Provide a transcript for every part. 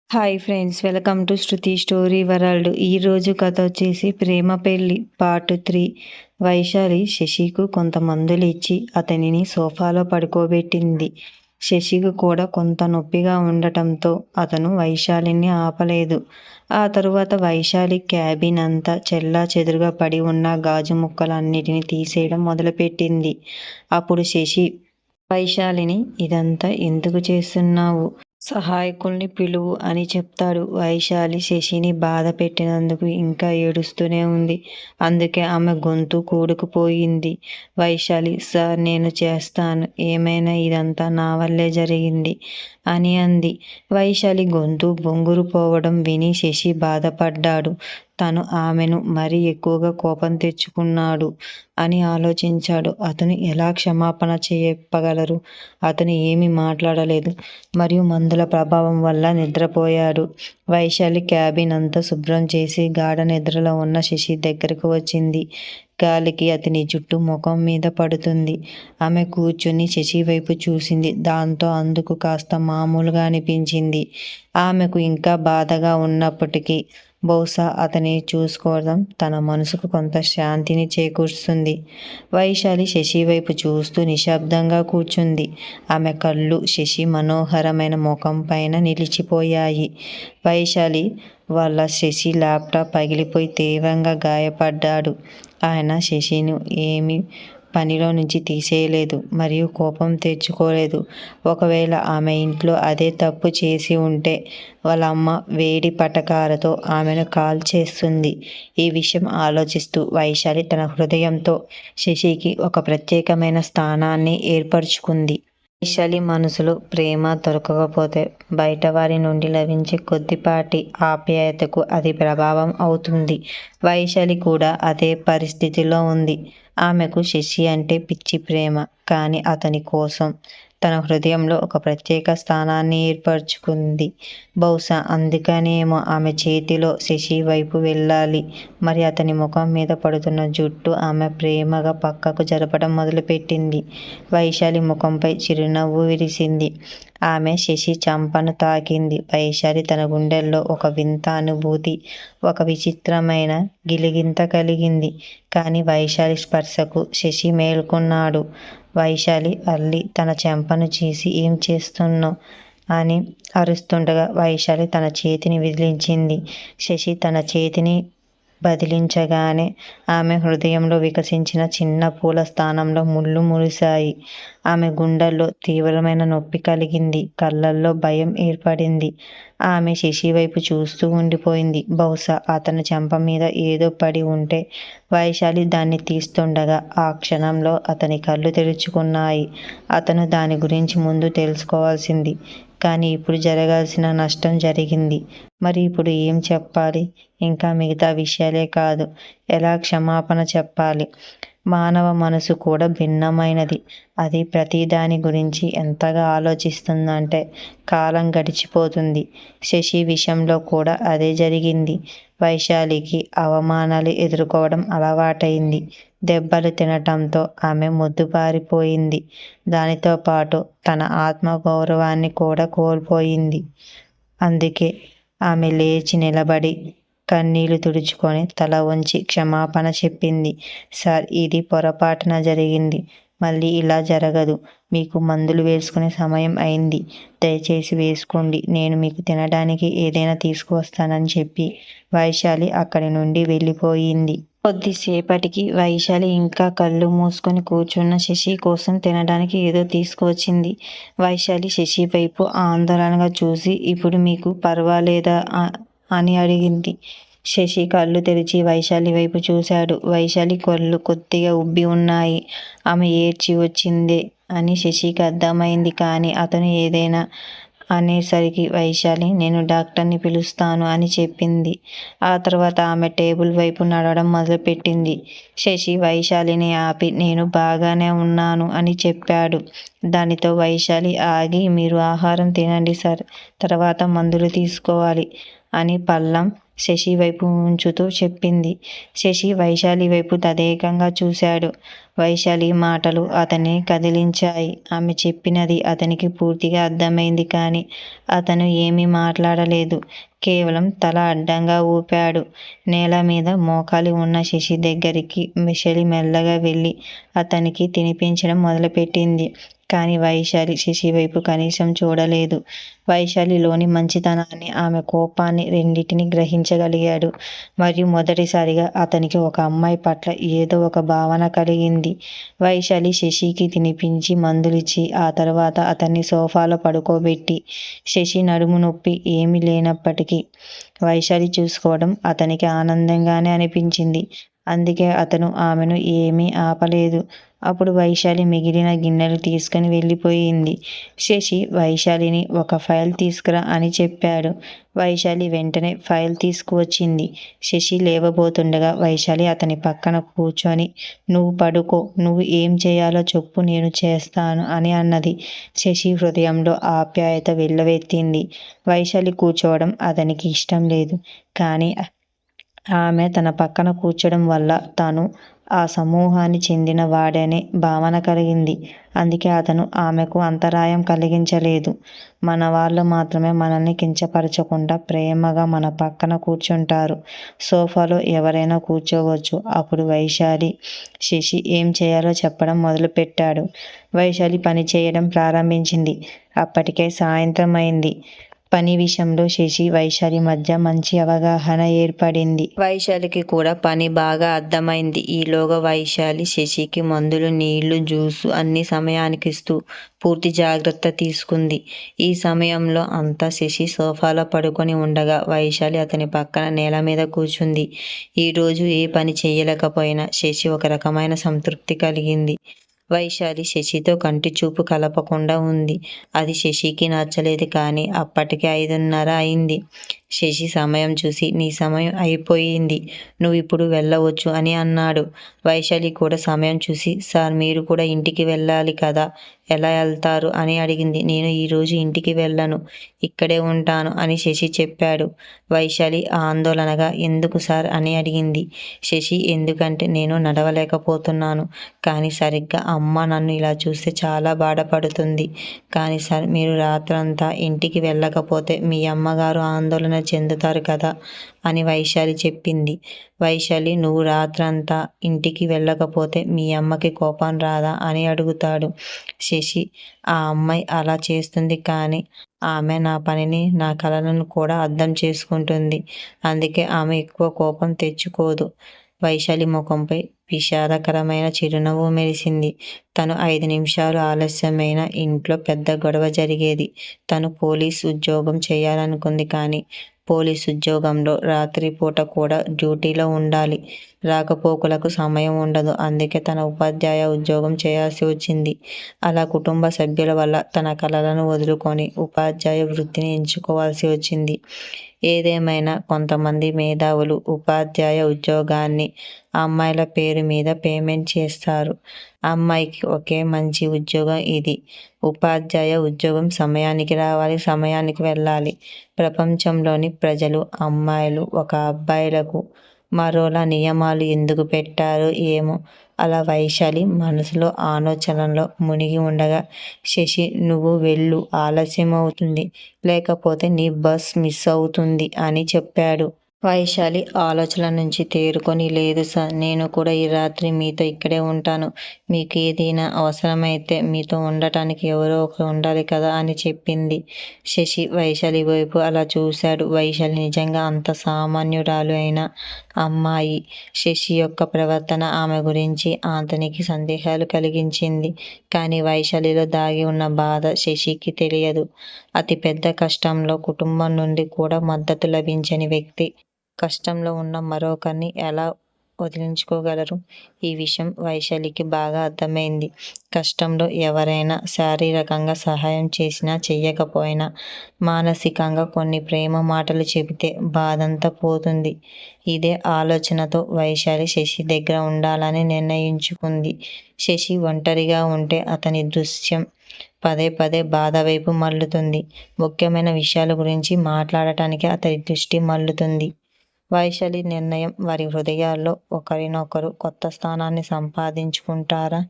Hi friends, welcome to Shruti story world. ఈరోజు కథ వచ్చేసి ప్రేమ పెళ్ళి పార్ట్ 3. వైశాలి శశికు కొంత మందులు ఇచ్చి అతనిని సోఫాలో పడుకోబెట్టింది. శశికు కూడా కొంత నొప్పిగా ఉండటంతో అతను వైశాలిని ఆపలేదు. ఆ తరువాత వైశాలి క్యాబిన్ అంతా చెల్లా చెదురుగా పడి ఉన్న గాజు ముక్కలన్నిటిని తీసేయడం మొదలుపెట్టింది. అప్పుడు శశి వైశాలిని, ఇదంతా ఎందుకు చేస్తున్నావు? సహాయకుల్ని పిలువు అని చెప్తాడు. వైశాలి శశిని బాధ పెట్టినందుకు ఇంకా ఏడుస్తూనే ఉంది. అందుకే ఆమె గొంతు కూడుకుపోయింది. వైశాలి, సార్ నేను చేస్తాను, ఏమైనా ఇదంతా నా వల్లే జరిగింది అని అంది. వైశాలి గొంతు బొంగురు పోవడం విని శశి బాధపడ్డాడు. తను ఆమెను మరీ ఎక్కువగా కోపం తెచ్చుకున్నాడు అని ఆలోచించాడు. అతను ఎలా క్షమాపణ చెప్పగలరు? అతను ఏమీ మాట్లాడలేదు మరియు మందుల ప్రభావం వల్ల నిద్రపోయాడు. వైశాలి క్యాబిన్ అంతా శుభ్రం చేసి గాఢ నిద్రలో ఉన్న శశి దగ్గరకు వచ్చింది. గాలికి అతని జుట్టు ముఖం మీద పడుతుంది. ఆమె కూర్చుని శశి వైపు చూసింది. దాంతో అందుకు కాస్త మామూలుగా అనిపించింది. ఆమెకు ఇంకా బాధగా ఉన్నప్పటికీ బహుశా అతని చూసుకోవడం తన మనసుకు కొంత శాంతిని చేకూరుస్తుంది. వైశాలి శశి వైపు చూస్తూ నిశ్శబ్దంగా కూర్చుంది. ఆమె కళ్ళు శశి మనోహరమైన ముఖం పైన నిలిచిపోయాయి. వైశాలి వాళ్ళ శశి ల్యాప్టాప్ పగిలిపోయి తీవ్రంగా గాయపడ్డాడు. ఆయన శశిని ఏమీ పనిలో నుంచి తీసేయలేదు మరియు కోపం తెచ్చుకోలేదు. ఒకవేళ ఆమె ఇంట్లో అదే తప్పు చేసి ఉంటే వాళ్ళ అమ్మ వేడి పటకాలతో ఆమెను కాల్చేస్తుంది. ఈ విషయం ఆలోచిస్తూ వైశాలి తన హృదయంతో శశికి ఒక ప్రత్యేకమైన స్థానాన్ని ఏర్పరచుకుంది. వైశాలి మనసులో ప్రేమ దొరకకపోతే బయట వారి నుండి లభించే కొద్దిపాటి ఆప్యాయతకు అది ప్రభావం అవుతుంది. వైశాలి కూడా అదే పరిస్థితిలో ఉంది. ఆమెకు శశి అంటే పిచ్చి ప్రేమ. కానీ అతని కోసం తన హృదయంలో ఒక ప్రత్యేక స్థానాన్ని ఏర్పరచుకుంది. బహుశా అందుకనేమో ఆమె చేతిలో శశి వైపు వెళ్ళాలి. మరి అతని ముఖం మీద పడుతున్న జుట్టు ఆమె ప్రేమగా పక్కకు జరపడం మొదలుపెట్టింది. వైశాలి ముఖంపై చిరునవ్వు విరిసింది. ఆమె శశి చెంపను తాకింది. వైశాలి తన గుండెల్లో ఒక వింత అనుభూతి, ఒక విచిత్రమైన గిలిగింత కలిగింది. కానీ వైశాలి స్పర్శకు శశి మేల్కొన్నాడు. వైశాలి అల్లి తన చెంపను చీసి, ఏం చేస్తున్నావ్ అని అరుస్తుండగా వైశాలి తన చేతిని విదిలించింది. శశి తన చేతిని బదిలించగానే ఆమె హృదయంలో వికసించిన చిన్న పూల స్థానంలో ముళ్ళు మురిశాయి. ఆమె గుండెల్లో తీవ్రమైన నొప్పి కలిగింది. కళ్ళల్లో భయం ఏర్పడింది. ఆమె శశి వైపు చూస్తూ ఉండిపోయింది. బహుశా అతని చెంప మీద ఏదో పడి ఉంటే వైశాలి దాన్ని తీస్తుండగా ఆ క్షణంలో అతని కళ్ళు తెరుచుకున్నాయి. అతను దాని గురించి ముందు తెలుసుకోవాల్సింది. కానీ ఇప్పుడు జరగాల్సిన నష్టం జరిగింది. మరి ఇప్పుడు ఏం చెప్పాలి? ఇంకా మిగతా విషయాలే కాదు, ఎలా క్షమాపణ చెప్పాలి? మానవ మనసు కూడా భిన్నమైనది. అది ప్రతిదాని గురించి ఎంతగా ఆలోచిస్తుందంటే కాలం గడిచిపోతుంది. శశి విషయంలో కూడా అదే జరిగింది. వైశాలికి అవమానాలు ఎదుర్కోవడం అలవాటైంది. దెబ్బలు తినటంతో ఆమె మొద్దుబారిపోయింది. దానితో పాటు తన ఆత్మగౌరవాన్ని కూడా కోల్పోయింది. అందుకే ఆమె లేచి నిలబడి కన్నీళ్లు తుడుచుకొని తల వంచి క్షమాపణ చెప్పింది. సార్, ఇది పొరపాటున జరిగింది. మళ్ళీ ఇలా జరగదు. మీకు మందులు వేసుకునే సమయం అయింది. దయచేసి వేసుకోండి. నేను మీకు తినడానికి ఏదైనా తీసుకువస్తానని చెప్పి వైశాలి అక్కడి నుండి వెళ్ళిపోయింది. కొద్దిసేపటికి వైశాలి ఇంకా కళ్ళు మూసుకొని కూర్చున్న శశి కోసం తినడానికి ఏదో తీసుకువచ్చింది. వైశాలి శశి వైపు ఆందోళనగా చూసి, ఇప్పుడు మీకు పర్వాలేదా అని అడిగింది. శశి కళ్ళు తెరిచి వైశాలి వైపు చూశాడు. వైశాలి కళ్ళు కొద్దిగా ఉబ్బి ఉన్నాయి. ఆమె ఏడ్చి వచ్చిందే అని శశికి అర్థమైంది. కానీ అతను ఏదైనా అనేసరికి వైశాలి, నేను డాక్టర్ని పిలుస్తాను అని చెప్పింది. ఆ తర్వాత ఆమె టేబుల్ వైపు నడవడం మొదలుపెట్టింది. శశి వైశాలిని ఆపి, నేను బాగానే ఉన్నాను అని చెప్పాడు. దానితో వైశాలి ఆగి, మీరు ఆహారం తినండి సార్, తర్వాత మందులు తీసుకోవాలి అని పళ్ళం శశి వైపు ఉంచుతూ చెప్పింది. శశి వైశాలి వైపు తదేకంగా చూశాడు. వైశాలి మాటలు అతన్ని కదిలించాయి. ఆమె చెప్పినది అతనికి పూర్తిగా అర్థమైంది కానీ అతను ఏమీ మాట్లాడలేదు. కేవలం తల అడ్డంగా ఊపాడు. నేల మీద మోకాలి ఉన్న శశి దగ్గరికి వైశాలి మెల్లగా వెళ్ళి అతనికి తినిపించడం మొదలుపెట్టింది. కానీ వైశాలి శశి వైపు కనీసం చూడలేదు. వైశాలిలోని మంచితనాన్ని, ఆమె కోపాన్ని రెండింటినీ గ్రహించగలిగాడు. మరియు మొదటిసారిగా అతనికి ఒక అమ్మాయి పట్ల ఏదో ఒక భావన కలిగింది. వైశాలి శశికి తినిపించి మందులిచ్చి ఆ తర్వాత అతన్ని సోఫాలో పడుకోబెట్టి శశి నడుము నొప్పి ఏమీ లేనప్పటికీ వైశాలి చూసుకోవడం అతనికి ఆనందంగానే అనిపించింది. అందుకే అతను ఆమెను ఏమీ ఆపలేదు. అప్పుడు వైశాలి మిగిలిన గిన్నెలు తీసుకుని వెళ్ళిపోయింది. శశి వైశాలిని ఒక ఫైల్ తీసుకురా అని చెప్పాడు. వైశాలి వెంటనే ఫైల్ తీసుకువచ్చింది. శశి లేవబోతుండగా వైశాలి అతని పక్కన కూర్చొని నువ్వు పడుకో, నువ్వు ఏం చేయాలో చెప్పు, నేను చేస్తాను అని అన్నది. శశి హృదయంలో ఆప్యాయత వెల్లువెత్తింది. వైశాలి కూర్చోవడం అతనికి ఇష్టం లేదు. కానీ ఆమె తన పక్కన కూర్చోడం వల్ల తాను ఆ సమూహానికి చెందిన వాడనే భావన కలిగింది. అందుకే అతను ఆమెకు అంతరాయం కలిగించలేదు. మన వాళ్ళు మాత్రమే మనల్ని కించపరచకుండా ప్రేమగా మన పక్కన కూర్చుంటారు. సోఫాలో ఎవరైనా కూర్చోవచ్చు. అప్పుడు వైశాలి శశి ఏం చేయాలో చెప్పడం మొదలుపెట్టాడు. వైశాలి పని చేయడం ప్రారంభించింది. అప్పటికే సాయంత్రం అయింది. పని విషయంలో శశి వైశాలి మధ్య మంచి అవగాహన ఏర్పడింది. వైశాలికి కూడా పని బాగా అర్థమైంది. ఈలోగా వైశాలి శశికి మందులు, నీళ్లు, జ్యూసు అన్ని సమయానికి ఇస్తూ పూర్తి జాగ్రత్త తీసుకుంది. ఈ సమయంలో అంతా శశి సోఫాలో పడుకొని ఉండగా వైశాలి అతని పక్కన నేల మీద కూర్చుంది. ఈరోజు ఏ పని చేయలేకపోయినా శశి ఒక రకమైన సంతృప్తి కలిగింది. వైశాలి శశితో కంటి చూపు కలపకుండా ఉంది. అది శశికి నచ్చలేదు. కానీ అప్పటికే 5:30 అయింది. శశి సమయం చూసి నీ సమయం అయిపోయింది, నువ్వు ఇప్పుడు వెళ్ళవచ్చు అని అన్నాడు. వైశాలి కూడా సమయం చూసి సార్ మీరు కూడా ఇంటికి వెళ్ళాలి కదా, ఎలా వెళ్తారు అని అడిగింది. నేను ఈరోజు ఇంటికి వెళ్ళను, ఇక్కడే ఉంటాను అని శశి చెప్పాడు. వైశాలి ఆందోళనగా ఎందుకు సార్ అని అడిగింది. శశి ఎందుకంటే నేను నడవలేకపోతున్నాను, కానీ సరిగ్గా అమ్మ నన్ను ఇలా చూస్తే చాలా బాధపడుతుంది. కానీ సార్ మీరు రాత్రంతా ఇంటికి వెళ్ళకపోతే మీ అమ్మగారు ఆందోళన చెందుతారు కదా అని వైశాలి చెప్పింది. వైశాలి నువ్వు రాత్రంతా ఇంటికి వెళ్ళకపోతే మీ అమ్మకి కోపం రాదా అని అడుగుతాడు. శశి ఆ అమ్మాయి అలా చేస్తుంది కానీ ఆమె నా పనిని, నా కలలను కూడా అర్థం చేసుకుంటుంది. అందుకే ఆమె ఎక్కువ కోపం తెచ్చుకోదు. వైశాలి ముఖంపై విషాదకరమైన చిరునవ్వు మెరిసింది. తను 5 నిమిషాలు ఆలస్యమైన ఇంట్లో పెద్ద గొడవ జరిగేది. తను పోలీస్ ఉద్యోగం చేయాలనుకుంది కానీ పోలీస్ ఉద్యోగంలో రాత్రిపూట కూడా డ్యూటీలో ఉండాలి. రాకపోకలకు సమయం ఉండదు. అందుకే తన ఉపాధ్యాయ ఉద్యోగం చేయాల్సి వచ్చింది. అలా కుటుంబ సభ్యుల వల్ల తన కలలను వదులుకొని ఉపాధ్యాయ వృత్తిని ఎంచుకోవాల్సి వచ్చింది. ఏదేమైనా కొంతమంది మేధావులు ఉపాధ్యాయ ఉద్యోగాన్ని అమ్మాయిల పేరు మీద పేమెంట్ చేస్తారు. అమ్మాయికి ఒకే మంచి ఉద్యోగం ఇది. ఉపాధ్యాయ ఉద్యోగం సమయానికి రావాలి, సమయానికి వెళ్ళాలి. ప్రపంచంలోని ప్రజలు అమ్మాయిలు ఒక అబ్బాయిలకు మరోలా నియమాలు ఎందుకు పెట్టారో ఏమో. అలా వైశాలి మనసులో ఆలోచనలో మునిగి ఉండగా శశి నువ్వు వెళ్ళు, ఆలస్యం అవుతుంది, లేకపోతే నీ బస్ మిస్ అవుతుంది అని చెప్పాడు. వైశాలి ఆలోచనల నుంచి తేరుకొని లేదు సార్, నేను కూడా ఈ రాత్రి మీతో ఇక్కడే ఉంటాను. మీకు ఏదైనా అవసరమైతే మీతో ఉండటానికి ఎవరో ఒకరు ఉండాలి కదా అని చెప్పింది. శశి వైశాలి వైపు అలా చూశాడు. వైశాలి నిజంగా అంత సామాన్యురాలు అయిన అమ్మాయి. శశి యొక్క ప్రవర్తన ఆమె గురించి అతనికి సందేహాలు కలిగించింది. కానీ వైశాలిలో దాగి ఉన్న బాధ శశికి తెలియదు. అతి పెద్ద కష్టంలో కుటుంబం నుండి కూడా మద్దతు లభించని వ్యక్తి కష్టంలో ఉన్న మరొకరిని ఎలా వదిలించుకోగలరు? ఈ విషయం వైశాలికి బాగా అర్థమైంది. కష్టంలో ఎవరైనా శారీరకంగా సహాయం చేసినా చెయ్యకపోయినా మానసికంగా కొన్ని ప్రేమ మాటలు చెబితే బాధంతా పోతుంది. ఇదే ఆలోచనతో వైశాలి శశి దగ్గర ఉండాలని నిర్ణయించుకుంది. శశి ఒంటరిగా ఉంటే అతని దృశ్యం పదే పదే బాధ వైపు మళ్ళుతుంది. ముఖ్యమైన విషయాల గురించి మాట్లాడటానికి అతడి దృష్టి మళ్ళుతుంది. వైశాలి నిర్ణయం వారి హృదయాల్లో ఒకరినొకరు కొత్త స్థానాన్ని సంపాదించుకుంటారా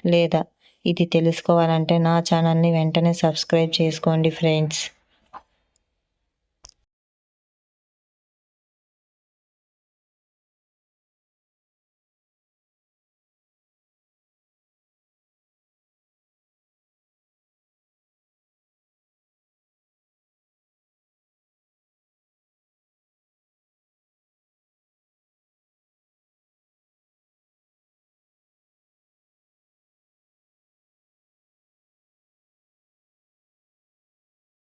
లేదా? ఇది తెలుసుకోవాలంటే నా ఛానల్ని వెంటనే సబ్స్క్రైబ్ చేసుకోండి ఫ్రెండ్స్.